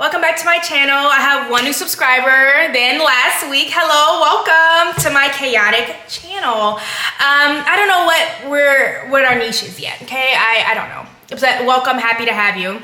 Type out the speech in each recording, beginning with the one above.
Welcome back to my channel. I have one new subscriber than last week. Hello, welcome to my chaotic channel. I don't know what our niche is yet, okay? I don't know. But welcome, happy to have you.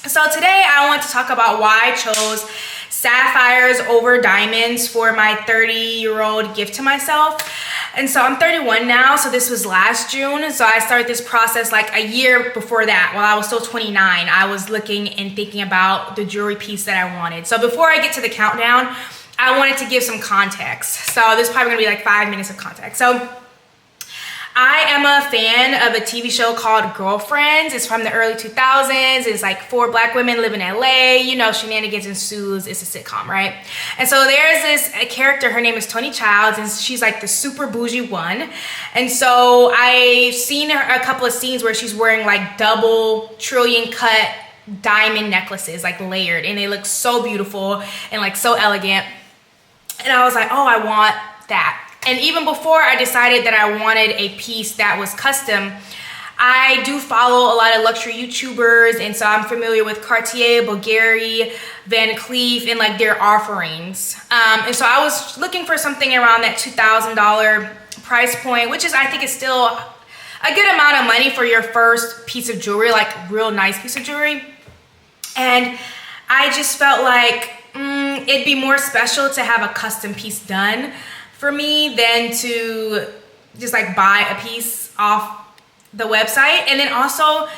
So today I want to talk about why I chose sapphires over diamonds for my 30-year-old gift to myself. And so I'm 31 now, so this was last June. So I started this process like a year before that. While I was still 29, I was looking and thinking about the jewelry piece that I wanted. So before I get to the countdown, I wanted to give some context. So this is probably gonna be like 5 minutes of context. So I am a fan of a TV show called Girlfriends. It's from the early 2000s. It's like 4 black women live in LA. You know, shenanigans ensues. It's a sitcom, right? And so there's this character, her name is Tony Childs, and she's like the super bougie one. And so I've seen a couple of scenes where she's wearing like double trillion cut diamond necklaces, like layered, and they look so beautiful and like so elegant. And I was like, oh, I want that. And even before I decided that I wanted a piece that was custom, I do follow a lot of luxury YouTubers, and so I'm familiar with Cartier, Bulgari, Van Cleef, and like their offerings. And so I was looking for something around that $2,000 price point, which is, I think, is still a good amount of money for your first piece of jewelry, like real nice piece of jewelry. And I just felt like it'd be more special to have a custom piece done for me than to just like buy a piece off the website. And then also,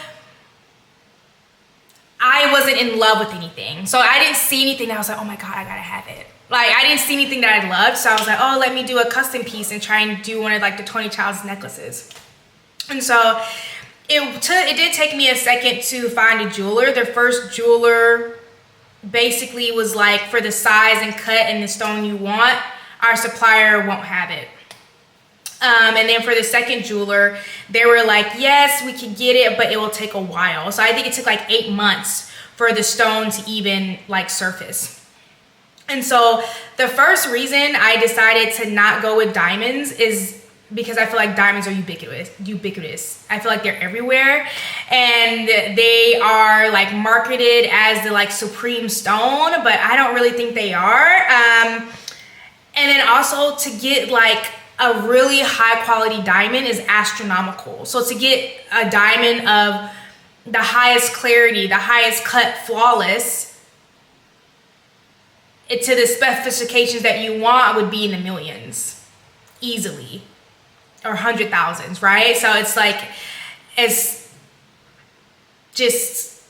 I wasn't in love with anything. So I didn't see anything that I was like, oh my God, I gotta have it. Like, I didn't see anything that I loved. So I was like, oh, let me do a custom piece and try and do one of like the Tony Childs necklaces. And so it did take me a second to find a jeweler. The first jeweler basically was like, for the size and cut and the stone you want, our supplier won't have it. And then for the second jeweler, they were like, yes, we can get it, but it will take a while. So I think it took like 8 months for the stone to even like surface. And so the first reason I decided to not go with diamonds is because I feel like diamonds are ubiquitous. I feel like they're everywhere, and they are like marketed as the like supreme stone, but I don't really think they are. And then also, to get like a really high quality diamond is astronomical. So to get a diamond of the highest clarity, the highest cut, flawless, to the specifications that you want would be in the millions, easily, or 100,000s, right? So it's like, it's just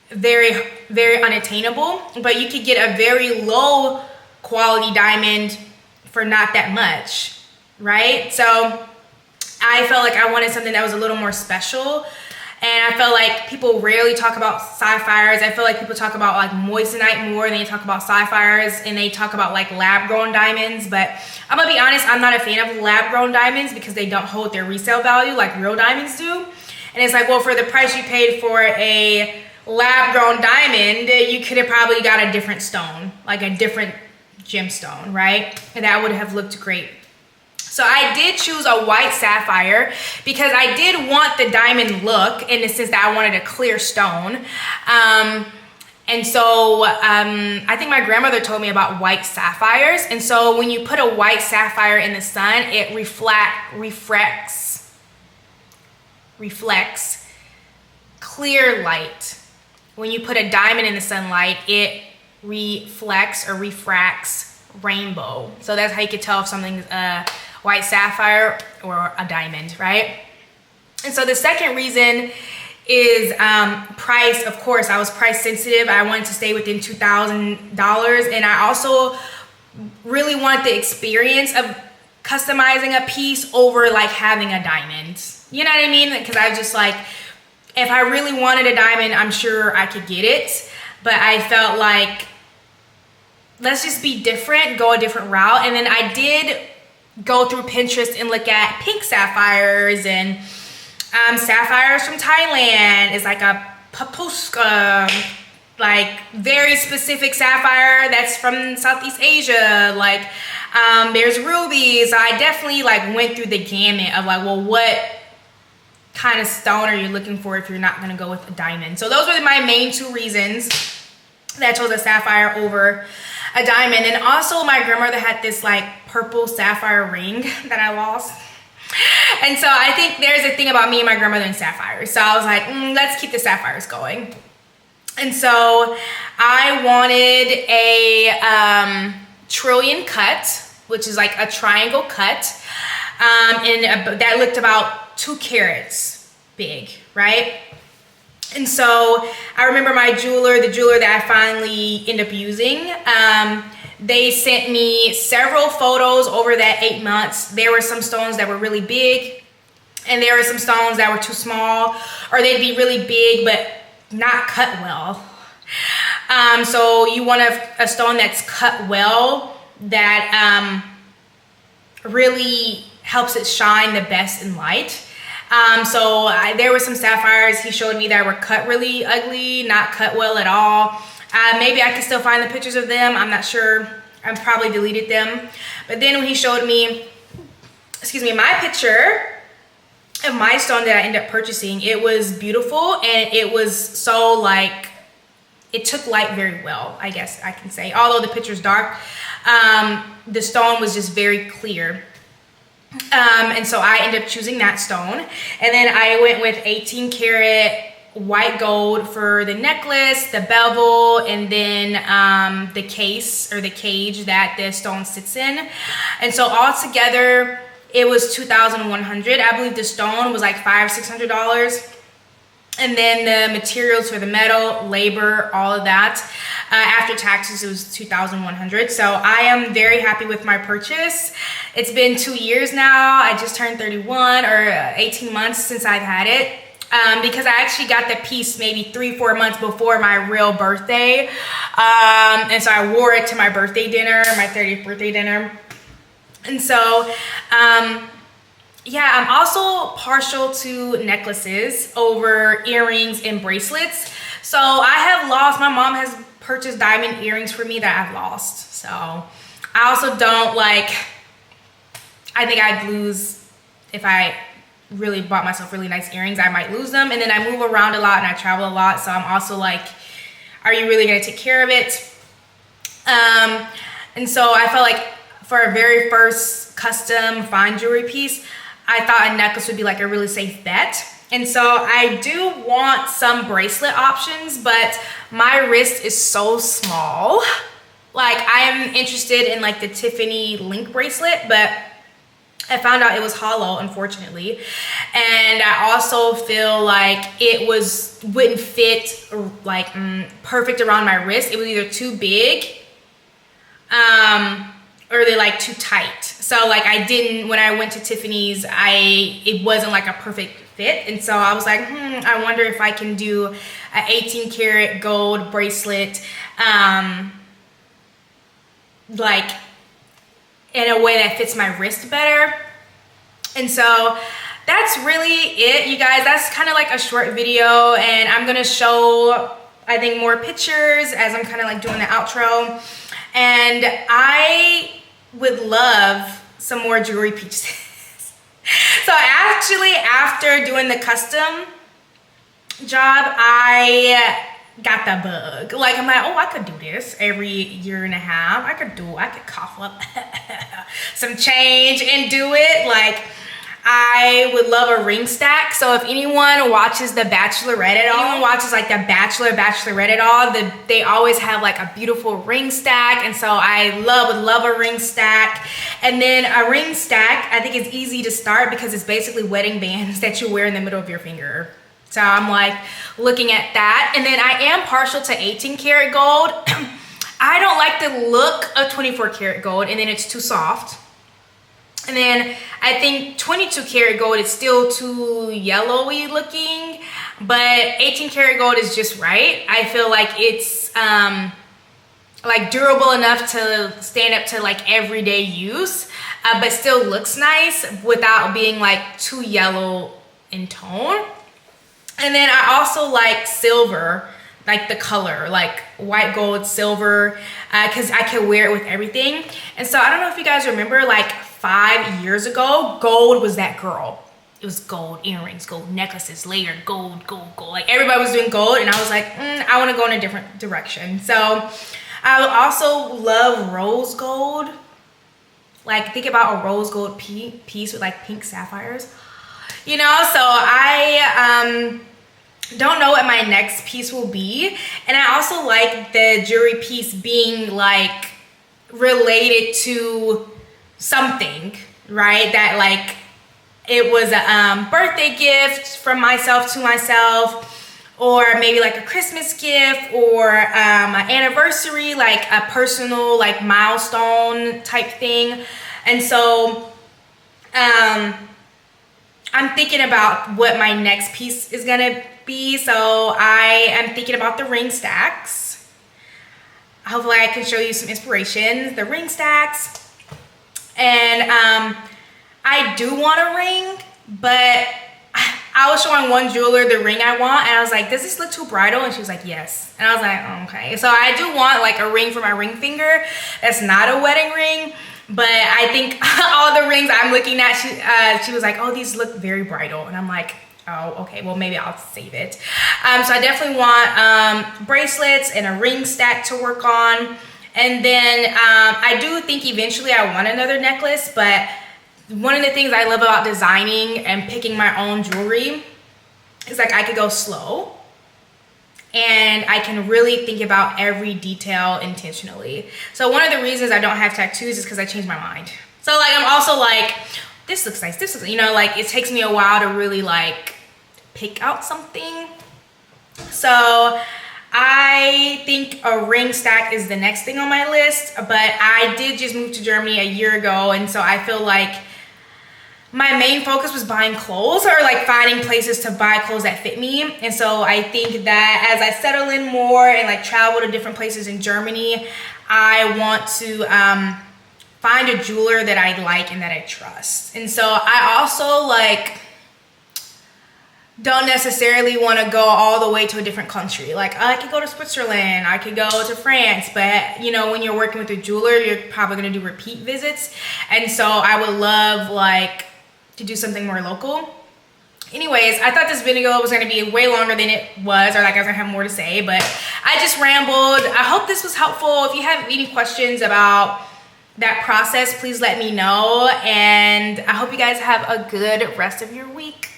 very, very unattainable. But you could get a very low quality diamond for not that much, right? So I felt like I wanted something that was a little more special, and I felt like people rarely talk about sapphires. I feel like people talk about like moissanite more than they talk about sapphires, and they talk about like lab-grown diamonds. But I'm gonna be honest, I'm not a fan of lab-grown diamonds because they don't hold their resale value like real diamonds do. And it's like, well, for the price you paid for a lab-grown diamond, you could have probably got a different stone, like a different gemstone, right? And that would have looked great. So I did choose a white sapphire because I did want the diamond look, in the sense that I wanted a clear stone. And so I think my grandmother told me about white sapphires. And so when you put a white sapphire in the sun, it reflects clear light. When you put a diamond in the sunlight, it reflects or refracts rainbow. So that's how you can tell if something's a white sapphire or a diamond, right? And so the second reason is price. Of course, I was price sensitive. I wanted to stay within $2,000, and I also really wanted the experience of customizing a piece over like having a diamond. You know what I mean? Because I was just like, if I really wanted a diamond, I'm sure I could get it. But I felt like, let's just be different, go a different route. And then I did go through Pinterest and look at pink sapphires and sapphires from Thailand. It's like a papuska, like very specific sapphire that's from Southeast Asia. Like there's rubies. So I definitely like went through the gamut of like, well, what kind kind of stone are you looking for if you're not going to go with a diamond? So those were my main two reasons. that I chose a sapphire over a diamond. And also my grandmother had this like purple sapphire ring that I lost. And so I think there's a thing about me and my grandmother and sapphires. So I was like, let's keep the sapphires going. And so I wanted a trillion cut, which is like a triangle cut. And that looked about 2 carats big, right? And so I remember the jeweler that I finally ended up using, they sent me several photos over that 8 months. There were some stones that were really big, and there were some stones that were too small, or they'd be really big but not cut well. So you want a stone that's cut well, that really helps it shine the best in light. So there were some sapphires he showed me that were cut really ugly, not cut well at all. Maybe I can still find the pictures of them. I'm not sure. I probably deleted them. But then when he showed me, my picture of my stone that I ended up purchasing, it was beautiful, and it was so like, it took light very well, I guess I can say. Although the picture's dark, the stone was just very clear. And so I ended up choosing that stone. And then I went with 18 karat white gold for the necklace, the bevel, and then the case or the cage that the stone sits in. And so all together, it was $2,100. I believe the stone was like $500-$600. And then the materials for the metal, labor, all of that. After taxes, it was $2,100. So I am very happy with my purchase. It's been 2 years now. I just turned 31, or 18 months since I've had it. Because I actually got the piece maybe 3-4 months before my real birthday. And so I wore it to my birthday dinner, my 30th birthday dinner. And so, yeah, I'm also partial to necklaces over earrings and bracelets. So I have lost, my mom has purchased diamond earrings for me that I've lost. So I also don't like, I think I'd lose if I really bought myself really nice earrings. I might lose them. And then I move around a lot and I travel a lot. So I'm also like, are you really gonna take care of it? And so I felt like for a very first custom fine jewelry piece, I thought a necklace would be like a really safe bet. And so I do want some bracelet options, but my wrist is so small. Like I am interested in like the Tiffany link bracelet, but I found out it was hollow, unfortunately. And I also feel like it wouldn't fit like perfect around my wrist. It was either too big, or they like too tight. So like when I went to Tiffany's, it wasn't like a perfect fit. And so I was like, I wonder if I can do an 18 karat gold bracelet, like in a way that fits my wrist better. And so that's really it, you guys. That's kind of like a short video, and I'm gonna show, I think, more pictures as I'm kind of like doing the outro. And I would love some more jewelry pieces. So actually, after doing the custom job, I got the bug. Like I'm like, oh, I could do this every year and a half. I could cough up some change and do it. Like I would love a ring stack. So if anyone watches The Bachelorette at all, anyone watches like The Bachelorette at all, they always have like a beautiful ring stack. And so I would love a ring stack. And then a ring stack, I think it's easy to start because it's basically wedding bands that you wear in the middle of your finger. So I'm like looking at that. And then I am partial to 18 karat gold. I don't like the look of 24 karat gold, and then it's too soft. And then I think 22 karat gold is still too yellowy looking, but 18 karat gold is just right. I feel like it's like durable enough to stand up to like everyday use, but still looks nice without being like too yellow in tone. And then I also like silver, like the color, like white gold, silver, because I can wear it with everything. And so I don't know if you guys remember, like 5 years ago, gold was that girl. it was gold earrings, gold necklaces, layered gold, gold, gold. Like everybody was doing gold, and I was like, I want to go in a different direction. So I also love rose gold. Like think about a rose gold piece with like pink sapphires, you know? So I don't know what my next piece will be. And I also like the jewelry piece being like related to something, right? That like it was a birthday gift from myself to myself, or maybe like a Christmas gift, or an anniversary, like a personal like milestone type thing. And so I'm thinking about what my next piece is gonna be. So I am thinking about the ring stacks. Hopefully I can show you some inspirations. The ring stacks. And I do want a ring, but I was showing one jeweler the ring I want, and I was like, does this look too bridal? And she was like, yes. And I was like, oh, okay. So I do want like a ring for my ring finger that's not a wedding ring, but I think all the rings I'm looking at, she was like, oh, these look very bridal. And I'm like, oh, okay, well, maybe I'll save it. So I definitely want bracelets and a ring stack to work on. And then I do think eventually I want another necklace, but one of the things I love about designing and picking my own jewelry is like I could go slow and I can really think about every detail intentionally. So one of the reasons I don't have tattoos is because I changed my mind. So like I'm also like, this looks nice, this looks, you know, like it takes me a while to really like pick out something. So I think a ring stack is the next thing on my list, but I did just move to Germany a year ago, and so I feel like my main focus was buying clothes, or like finding places to buy clothes that fit me. And so I think that as I settle in more and like travel to different places in Germany, I want to find a jeweler that I like and that I trust. And so I also like don't necessarily want to go all the way to a different country. Like I could go to Switzerland, I could go to France, but you know, when you're working with a jeweler, you're probably going to do repeat visits. And so I would love like to do something more local. Anyways, I thought this video was going to be way longer than it was, or like I was going to have more to say, but I just rambled. I hope this was helpful. If you have any questions about that process, please let me know. And I hope you guys have a good rest of your week.